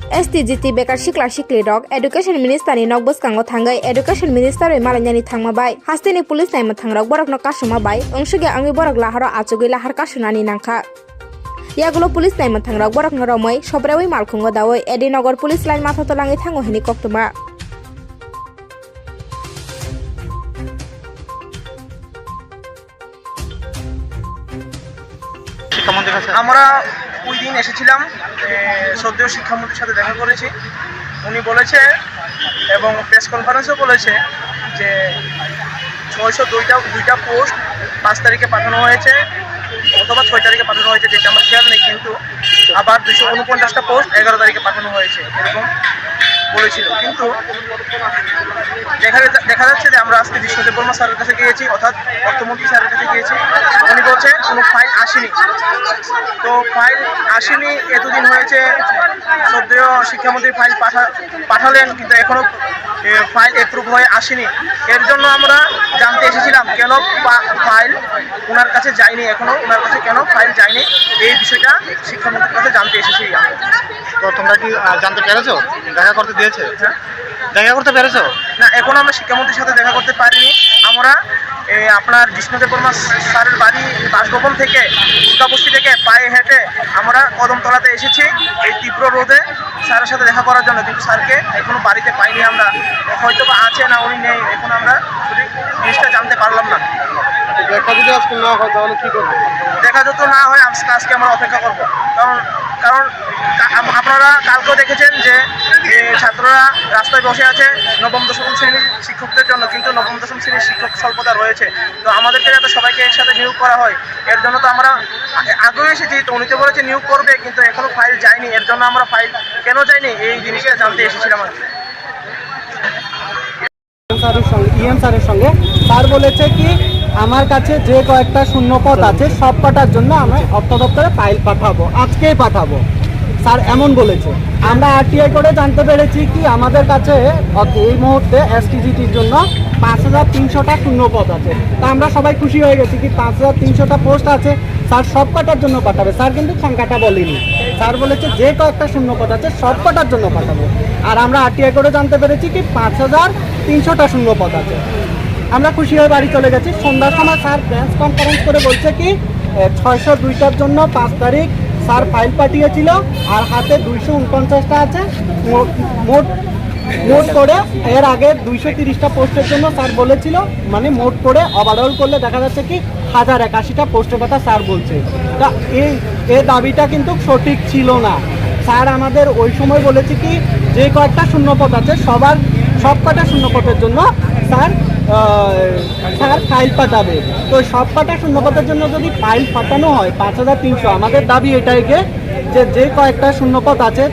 STGT bekar sikla sikli rok education minister ni nok boskango thangai education minister oi malanyani thangma bai hasteni police naima thangrok borok no kasuma bai ongsuge angi borok laharo achugui lahar kasunani nangkha yagulo police naima thangrok borok no romoi sobrawi malkhungo dawoi edinogor police line matha tolangi thango hini koktuma আমরা ওই দিন এসেছিলাম শ্রদ্ধেয় শিক্ষামন্ত্রীর সাথে দেখা করেছি। উনি বলেছে এবং প্রেস কনফারেন্সও বলেছে যে 602টা পোস্ট 5 তারিখে পাঠানো হয়েছে অথবা 6 তারিখে পাঠানো হয়েছে, যেটা আমার খেয়াল নেই, কিন্তু আবার 249টা পোস্ট 11 তারিখে পাঠানো হয়েছে এরকম বলেছিল। কিন্তু দেখা যাচ্ছে যে আমরা আজকে জিষ্ণু দেববর্মা স্যারের কাছে গিয়েছি, অর্থাৎ অর্থমন্ত্রী স্যারের কাছে গিয়েছি। উনি বলছে কোনো ফাইল আসেনি। তো ফাইল আসেনি, এতদিন হয়েছে শ্রদ্ধেয় শিক্ষামন্ত্রী ফাইল পাঠালেন, কিন্তু এখনও ফাইল অ্যাপ্রুভ হয়ে আসেনি। এর জন্য আমরা জানতে এসেছিলাম কেন ফাইল ওনার কাছে যায়নি, এখনও ওনার কাছে কেন ফাইল যায়নি, এই বিষয়টা শিক্ষামন্ত্রীর কাছে জানতে এসেছি। তো তোমরা কি জানতে পেরেছো? দেখা করতে দিয়েছে? হ্যাঁ, দেখা করতে পেরেছো? না, এখন আমরা শিক্ষামন্ত্রীর সাথে দেখা করতে পারিনি। আমরা আপনার জিষ্ণু দেববর্মা স্যারের বাড়ি বাসভবন থেকে দুর্গাবস্তি থেকে পায়ে হেঁটে আমরা কদমতলাতে এসেছি এই তীব্র রোদে স্যারের সাথে দেখা করার জন্য, কিন্তু স্যারকে এখনো বাড়িতে পাইনি আমরা। হয়তো বা আছে না উনি নেই, এখন আমরা সঠিক জিনিসটা জানতে পারলাম না। দেখা যদি আজকে না হয় তাহলে কি করবো? দেখা যত না হয় আজকে আমরা অপেক্ষা করবো। কারণ আপনারা কালকেও দেখেছেন যে ছাত্ররা রাস্তায় বসে আছে নবম দশম শ্রেণীর শিক্ষকদের জন্য, কিন্তু নবম দশম শ্রেণীর শিক্ষক স্বল্পতা রয়েছে। তো আমাদেরকে যাতে সবাইকে একসাথে নিয়োগ করা হয়, এর জন্য তো আমরা আগেও এসেছি। তো উনি তো বলেছে নিয়োগ করবে, কিন্তু এখনো ফাইল যায়নি। এর জন্য আমরা ফাইল কেন যায়নি এই জিনিসটা জানতে এসেছিলাম আর কি। ইএম স্যারের সঙ্গে স্যার বলেছে কি আমার কাছে যে কয়েকটা শূন্যপদ আছে সব কটার জন্য আমরা অর্থ দপ্তরে ফাইল পাঠাবো, আজকেই পাঠাবো স্যার এমন বলেছে। আমরা আরটিআই করে জানতে পেরেছি কি আমাদের কাছে এই মুহূর্তে এসটিজিটির জন্য 5300টা শূন্যপদ আছে। তা আমরা সবাই খুশি হয়ে গেছি কি 5300টা পোস্ট আছে, স্যার সব কটার জন্য পাঠাবে। স্যার কিন্তু সংখ্যাটা বলেনি, স্যার বলেছে যে কয়েকটা শূন্যপদ আছে সব কটার জন্য পাঠাবো। আর আমরা আরটিআই করে জানতে পেরেছি কি 5300টা শূন্যপদ আছে। আমরা খুশি হয়ে বাড়ি চলে গেছি। সন্ধ্যার সময় স্যার প্রেস কনফারেন্স করে বলছে কি 602টার জন্য 5 তারিখ স্যার ফাইল পাঠিয়েছিল, আর হাতে 249টা আছে। মোট করে এর আগে 230টা পোস্টের জন্য স্যার বলেছিল, মানে মোট করে ওভারঅল করলে দেখা যাচ্ছে কি 1081টা পোস্টের কথা স্যার বলছে। তা এই দাবিটা কিন্তু সঠিক ছিল না। স্যার আমাদের ওই সময় বলেছে কি যে কয়েকটা শূন্যপদ আছে সব কটা শূন্যপদের জন্য স্যার ফাইল পাঠাবে। তো সব কটা শূন্যপদের জন্য যদি ফাইল পাঠানো হয় 5300, আমাদের দাবি এটাই যে কয়েকটা শূন্যপদ আছে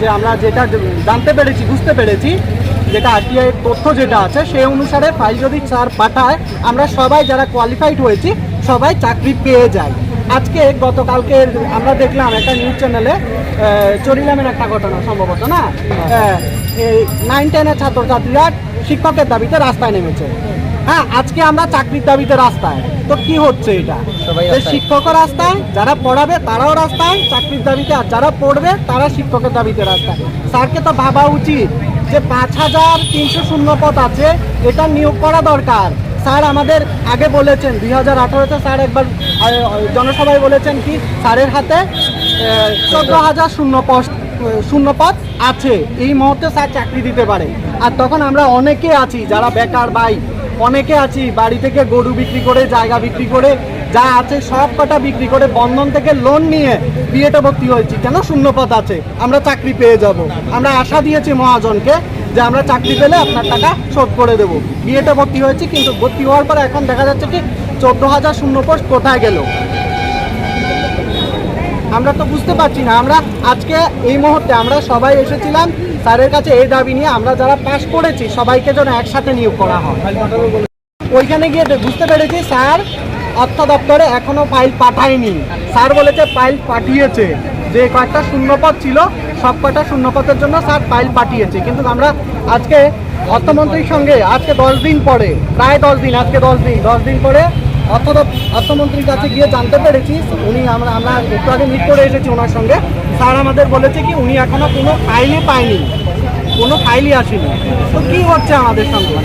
যে আমরা যেটা জানতে পেরেছি বুঝতে পেরেছি যেটা আরটিআই তথ্য যেটা আছে সেই অনুসারে ফাইল যদি স্যার পাঠায় আমরা সবাই যারা কোয়ালিফাইড হয়েছি সবাই চাকরি পেয়ে যাই। আজকে গতকালকে আমরা দেখলাম একটা নিউজ চ্যানেলে চরিলামের একটা ঘটনা সম্ভবত না, 9-10-এর ছাত্রছাত্রীরা শিক্ষকের দাবিতে রাস্তায় নেমেছে। হ্যাঁ, আজকে আমরা চাকরির দাবিতে রাস্তায়। তো কি হচ্ছে এটা? শিক্ষকও রাস্তায়, যারা পড়াবে তারাও রাস্তায় চাকরির দাবিতে, আর যারা পড়বে তারা শিক্ষকের দাবিতে রাস্তায়। স্যারকে তো ভাবা উচিত যে 5300 শূন্যপদ আছে, এটা নিয়োগ করা দরকার। স্যার আমাদের আগে বলেছেন 2018-তে স্যার একবার জনসভায় বলেছেন কি স্যারের হাতে 14,000 শূন্যপদ আছে, এই মুহূর্তে স্যার চাকরি দিতে পারে। আর তখন আমরা অনেকে আছি যারা বেকার ভাই, অনেকে আছি বাড়ি থেকে গরু বিক্রি করে, জায়গা বিক্রি করে, যা আছে সব কটা বিক্রি করে বন্ধন থেকে লোন নিয়ে বিএতে ভর্তি হয়েছি। কেন? শূন্যপদ আছে, আমরা চাকরি পেয়ে যাব। আমরা আশা দিয়েছি মহাজনকে যে আমরা চাকরি পেলে আপনার টাকা শোধ করে দেবো। বিএতে ভর্তি হয়েছি, কিন্তু ভর্তি হওয়ার পর এখন দেখা যাচ্ছে কি 14,000 শূন্যপদ কোথায় গেল আমরা তো বুঝতে পারছি না। আমরা আজকে এই মুহূর্তে আমরা সবাই এসেছিলাম স্যারের কাছে এই দাবি নিয়ে, আমরা যারা পাস করেছি সবাইকে যেন একসাথে নিয়োগ করা হয়। ওইখানে গিয়ে বুঝতে পেরেছি স্যার অর্থ দপ্তরে এখনো ফাইল পাঠায়নি। স্যার বলেছে ফাইল পাঠিয়েছে, যে কয়েকটা শূন্যপদ ছিল সব কটা শূন্যপদের জন্য স্যার ফাইল পাঠিয়েছে। কিন্তু আমরা আজকে অর্থমন্ত্রীর সঙ্গে আজকে 10 দিন পরে, প্রায় 10 দিন, আজকে 10 দিন পরে অর্থমন্ত্রীর কাছে গিয়ে জানতে পেরেছি, উনি আমরা একটু আগে মিট করে এসেছি ওনার সঙ্গে, স্যার আমাদের বলেছে কি উনি এখনো কোনো ফাইলই পায়নি, কোনো ফাইলই আসেনি। তো কি হচ্ছে আমাদের সঙ্গে?